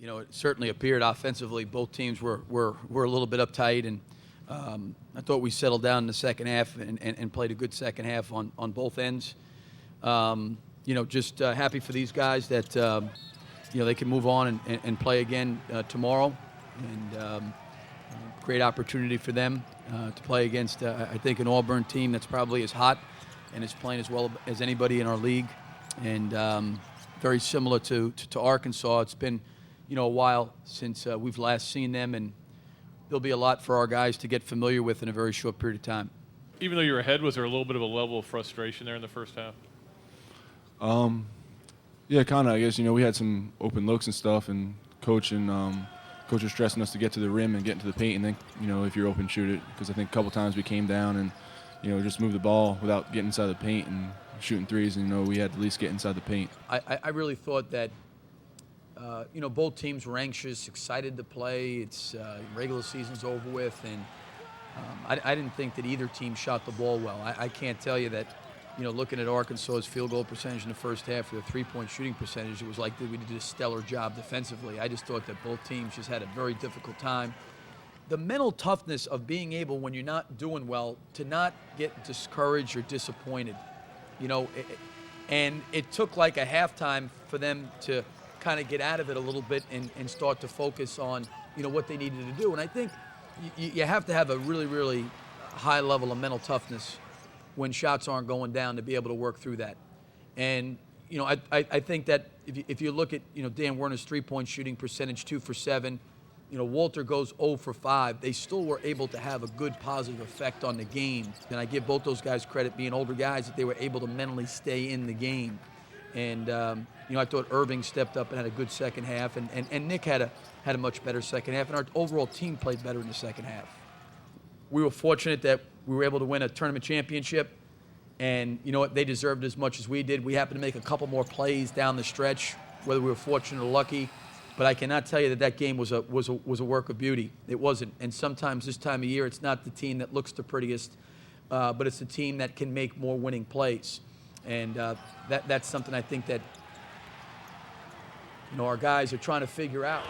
It certainly appeared offensively both teams were a little bit uptight, and I thought we settled down in the second half and played a good second half on both ends. Just happy for these guys that they can move on and play again tomorrow, and great opportunity for them to play against I think an Auburn team that's probably as hot and is playing as well as anybody in our league, and very similar to Arkansas. It's been a while since we've last seen them, and there'll be a lot for our guys to get familiar with in a very short period of time. Even though you were ahead, was there a little bit of a level of frustration there in the first half? Yeah, kind of. I guess, we had some open looks and stuff, and coach was stressing us to get to the rim and get into the paint, and then, if you're open, shoot it. Because I think a couple times we came down and, just moved the ball without getting inside the paint and shooting threes, and, we had to at least get inside the paint. I really thought that, both teams were anxious, excited to play. It's regular season's over with, and I didn't think that either team shot the ball well. I can't tell you that, looking at Arkansas's field goal percentage in the first half or the three-point shooting percentage, it was like we did a stellar job defensively. I just thought that both teams just had a very difficult time. The mental toughness of being able, when you're not doing well, to not get discouraged or disappointed, and it took like a halftime for them to kind of get out of it a little bit and start to focus on, what they needed to do. And I think you have to have a really, really high level of mental toughness when shots aren't going down to be able to work through that. And, I think that if you look at, Dan Werner's three-point shooting percentage, 2 for 7, Walter goes 0 for 5, they still were able to have a good positive effect on the game. And I give both those guys credit, being older guys, that they were able to mentally stay in the game. And, I thought Irving stepped up and had a good second half, and Nick had a much better second half, and our overall team played better in the second half. We were fortunate that we were able to win a tournament championship, and they deserved as much as we did. We happened to make a couple more plays down the stretch, whether we were fortunate or lucky, but I cannot tell you that game was a work of beauty. It wasn't. And sometimes this time of year, it's not the team that looks the prettiest, but it's the team that can make more winning plays. And that's something I think that our guys are trying to figure out.